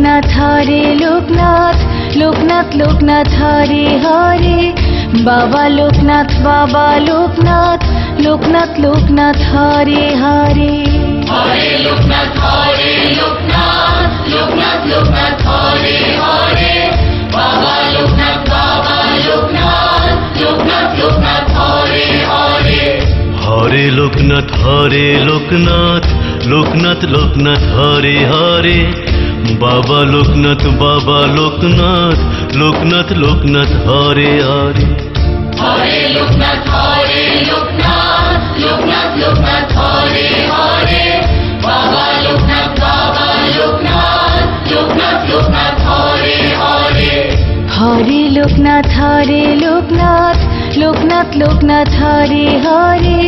লোকনাথ হরে লোকনাথ, লোকনাথ লোকনাথ হরে হরে, বাবা লোকনাথ বাবা লোকনাথ, লোকনাথ লোকনাথ হরে হরে। হরে লোকনাথ হরে লোকনাথ, লোকনাথ লোকনাথ হরে হরে, বাবা লোকনাথ বাবা লোকনাথ, লোকনাথ লোকনাথ হরে হরে। হরে লোকনাথ হরে লোকনাথ, লোকনাথ লোকনাথ হরে হরে, বাবা লোকনাথ বাবা লোকনাথ, লোকনাথ লোকনাথ হরে হরে। হরে লোকনাথ হরে লোকনাথ, লোকনাথ লোকনাথ হরে হরে, বাবা লোকনাথ বাবা লোকনাথ, লোকনাথ লোকনাথ হরে হরে। হরে লোকনাথ হরে লোকনাথ, লোকনাথ লোকনাথ হরে হরে,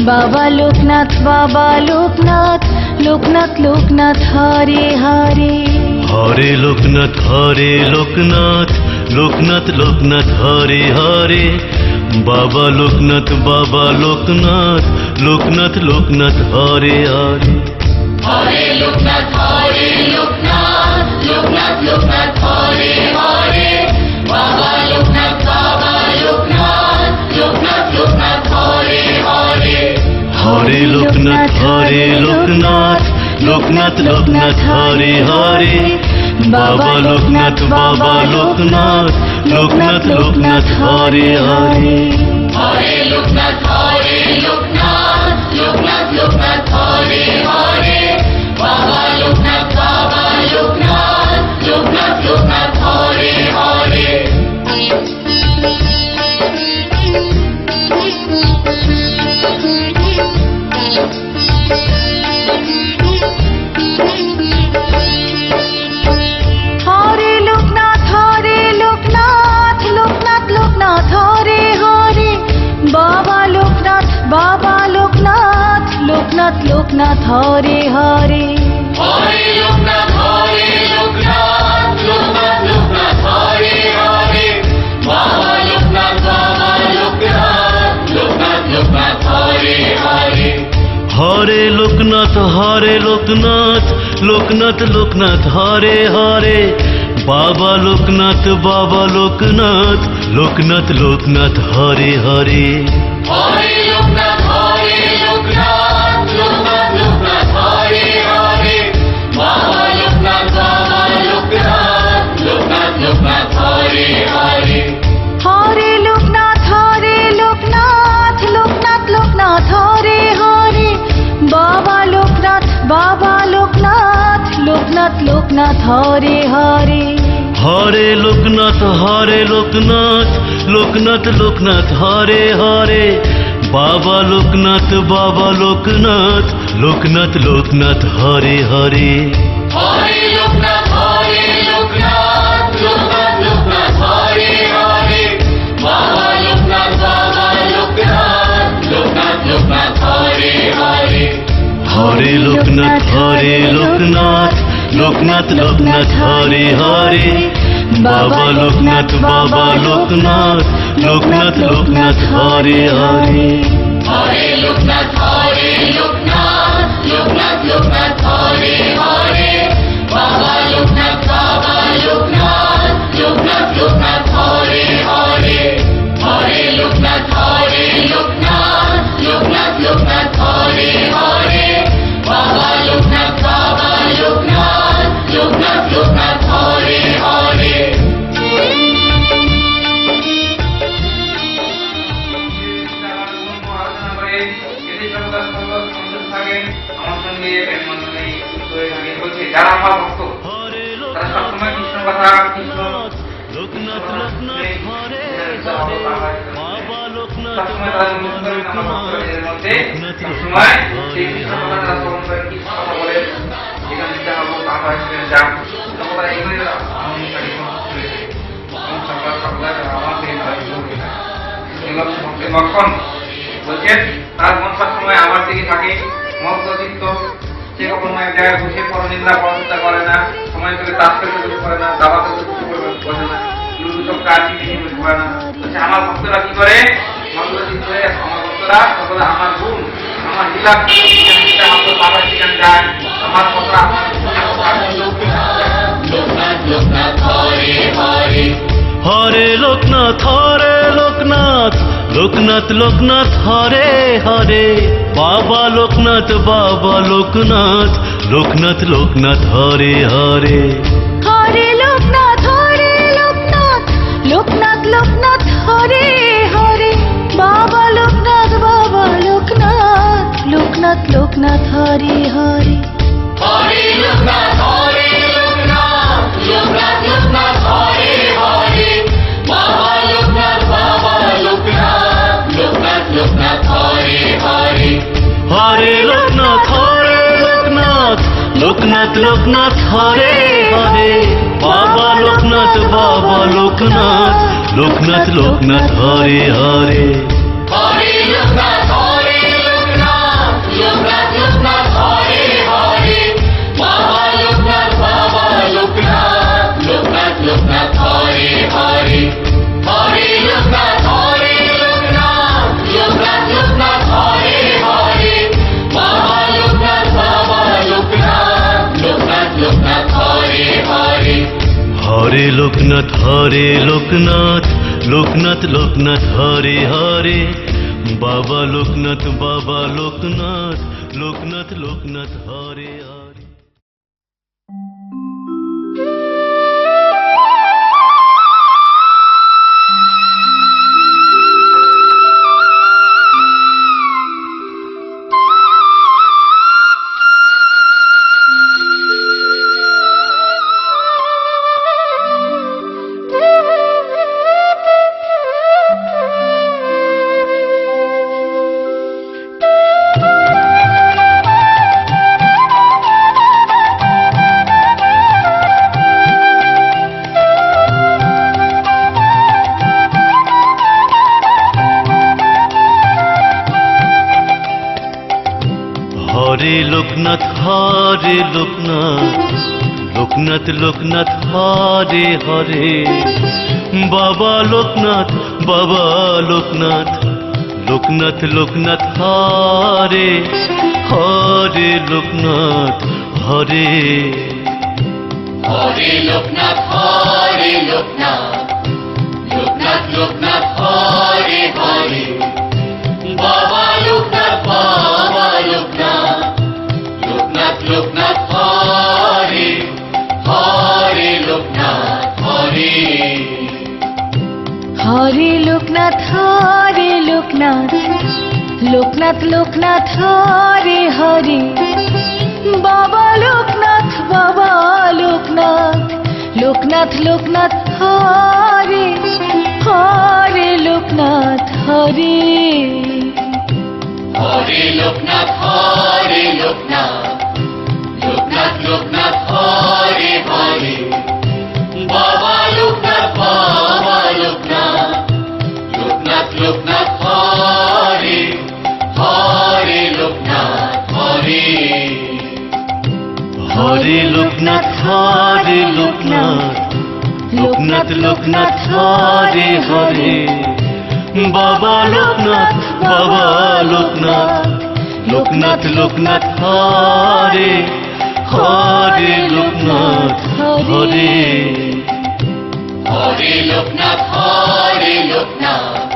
বাবা লোকনাথ বাবা লোকনাথ, লোকনাথ লোকনাথ হরে হরে। হরে লোকনাথ হরে লোকনাথ, লোকনাথ লোকনাথ হরে হরে, বাবা লোকনাথ বাবা লোকনাথ, লোকনাথ লোকনাথ হরে হরে। হরে লোকনাথ হরে লোকনাথ, লোকনাথ লোকনাথ হরে হরে, বাবা লোকনাথ বাবা লোকনাথ, লোকনাথ লোকনাথ হরে হরে। হরে লোকনাথ হরে লোকনাথ, লোকনাথ লোকনাথ হরে হরে, বাবা লোকনাথ বাবা লোকনাথ, লোকনাথ লোকনাথ হরে হরে। হরে লোকনাথ হরে লোকনাথ, লোকনাথ লোকনাথ হরে হরে, বাবা লোকনাথ বাবা লোকনাথ, লোকনাথ লোকনাথ হরে হরে। হরে লোকনাথ হরে লোকনাথ, লোকনাথ লোকনাথ হরে হরে, বাবা লোকনাথ বাবা লোকনাথ, লোকনাথ লোকনাথ হরে হরে। হরে লোকনাথ হরে লোকনাথ, লোকনাথ লোকনাথ হরে হরে, বাবা লোকনাথ বাবা লোকনাথ, লোকনাথ লোকনাথ হরে হরে। হরে লোকনাথ হরে লোকনাথ, লোকনাথ লোকনাথ হরে হরে, বাবা লোকনাথ বাবা লোকনাথ, লোকনাথ লোকনাথ হরে হরে। হরে লোকনাথ হরে লোকনাথ, লোকনাথ লোকনাথ হরে হরে, বাবা লোকনাথ বাবা লোকনাথ, লোকনাথ লোকনাথ হরে হরে। হরে লোকনাথ হরে লোকনাথ, লোকনাথ লোকনাথ হরে হরে, বাবা লোকনাথ বাবা লোকনাথ, লোকনাথ লোকনাথ হরে হরে। হরে লোকনাথ হরে লোকনাথ, লোকনাথ লোকনাথ হরে হরে, বাবা লোকনাথ বাবা লোকনাথ, লোকনাথ লোকনাথ হরে হরে। হরে লোকনাথ হরে লোকনাথ, লোকনাথ লোকনাথ হরে হরে, বাবা লোকনাথ বাবা লোকনাথ, লোকনাথ লোকনাথ হরে হরে। হরে লোকনাথ হরে লোকনাথ, লোকনাথ লোকনাথ হরে হরে, বাবা লোকনাথ বাবা লোকনাথ, লোকনাথ লোকনাথ হরে হরে। হরে লোকনাথ হরে লোকনাথ, লোকনাথ লোকনাথ হরে হরে, বাবা লোকনাথ বাবা লোকনাথ, লোকনাথ লোকনাথ হরে হরে। হরে লোকনাথ হরে লোকনাথ, লোকনাথ লোকনাথ হরে হরে, বাবা লোকনাথ বাবা লোকনাথ, লোকনাথ লোকনাথ হরে হরে। আলোচনা করে এদের সর্বদা সংযোগ থাকে আমার সঙ্গে বলছে যারা আমার ভক্ত তারা সবসময় কৃষ্ণ কথা কৃষ্ণ লোকনাথ লোকনাথ হরে সবসময় তারা অনুভব করেন আমার ভক্তদের মধ্যে সবসময় সেই কৃষ্ণ কথা তারা স্মরণ করেন কৃষ্ণ কথা বলেন যেখানে যেটা হবো তারা সেখানে যান তখন তারা এগুলি লক্ষণ বলছেন তার মন সবসময় আমার দিকে থাকে মগ্নচিত্ত সে কখনো এক জায়গায় বসে পরনিন্দা পরচিন্তা করে না সময় করে তাস খেলতে কিছু করে না দাবা খেলতে কিছু করে না সব কাজ কিছু করে না বলছে আমার ভক্তরা কি করে মগ্নচিত্ত হয়ে আমার ভক্তরা সর্বদা আমার গুণ আমার লীলা আমার বাবার সেখানে যায় আমার কথা লোকনাথ হরে হরে হরে লোকনাথ লোকনাথ লোকনাথ হরে হরে বাবা লোকনাথ লোকনাথ লোকনাথ হরে হরে হরে লোকনাথ লোকনাথ লোকনাথ হরে হরে বাবা লোকনাথ লোকনাথ লোকনাথ হরে হরে হরে লোকনাথ লোকনাথ লোকনাথ হরে হরে বাবা লোকনাথ লোকনাথ লোকনাথ হরে হরে হরে লোকনাথ লোকনাথ লোকনাথ হরে হরে বাবা লোকনাথ লোকনাথ লোকনাথ হরে হরে হরে লোকনাথ লোকনাথ লোকনাথ হরে হরে বাবা লোকনাথ লোকনাথ লোকনাথ হরে হরে হরে লোকনাথ লোকনাথ লোকনাথ হরে হরে বাবা লোকনাথ লোকনাথ লোকনাথ হরে হরে হরে লোকনাথ লোকনাথ লোকনাথ হরে হরে বাবা লোকনাথ লোকনাথ লোকনাথ হরে হরে হরে লোকনাথ লোকনাথ লোকনাথ হরে হরে বাবা লোকনাথ লোকনাথ লোকনাথ হরে হরে লোকনাথ হরে হরে লোকনাথ লোকনাথ লোকনাথ হরে হরে বাবা লোকনাথ লোকনাথ লোকনাথ হরে হরে লোকনাথ হরে হরে লোকনাথ লোকনাথ লোকনাথ হরে হরে বাবা লোকনাথ লোকনাথ লোকনাথ হরে হরে লোকনাথ হরে হরে লোকনাথ লোকনাথ লোকনাথ হরে হরে বাবা লোকনাথ লোকনাথ লোকনাথ হরে হরে লোকনাথ হরে হরে লোকনাথ লোকনাথ লোকনাথ হরে হরে বাবা লোকনাথ লোকনাথ লোকনাথ হরে হরে লোকনাথ হরে হরে লোকনাথ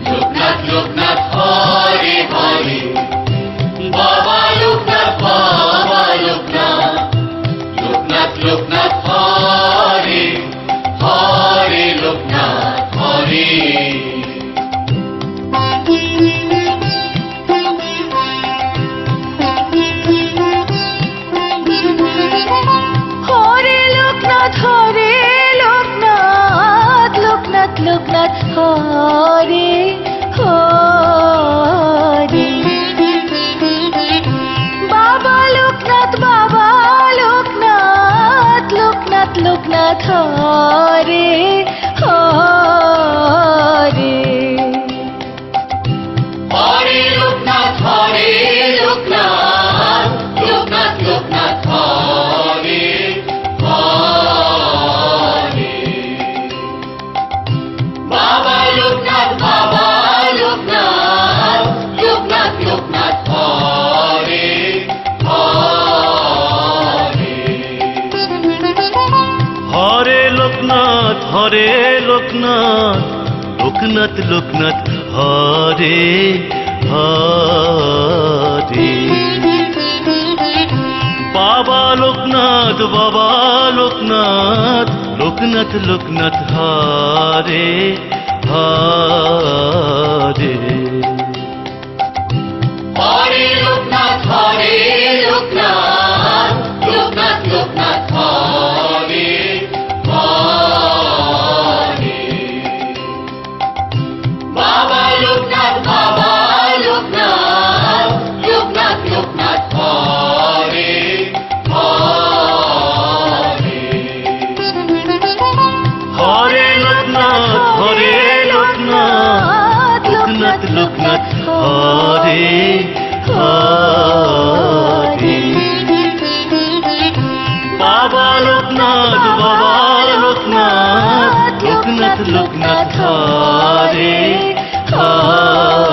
লোকনাথ লোকনাথ হরে হরে বাবা লোকনাথ লোকনাথ লোকনাথ হরে হরে লোকনাথ হরে হরে লোকনাথ লোকনাথ লোকনাথ হরে হরে বাবা লোকনাথ লোকনাথ লোকনাথ হরে হরে হরে লোকনাথ লোকনাথ লোকনাথ হরে হরে বাবা লোকনাথ লোকনাথ লোকনাথ হরে হরে লোকনাথ হরে লোকনাথ লোকনাথ লোকনাথ হরে হরে বাবা লোকনাথ লোকনাথ লোকনাথ হরে হরে হরে লোকনাথ লোকনাথ লোকনাথ হরে হরে বাবা লোকনাথ লোকনাথ লোকনাথ হরে হরে হরে লোকনাথ লোকনাথ লোকনাথ হরে হরে বাবা লোকনাথ লোকনাথ লোকনাথ হরে হরে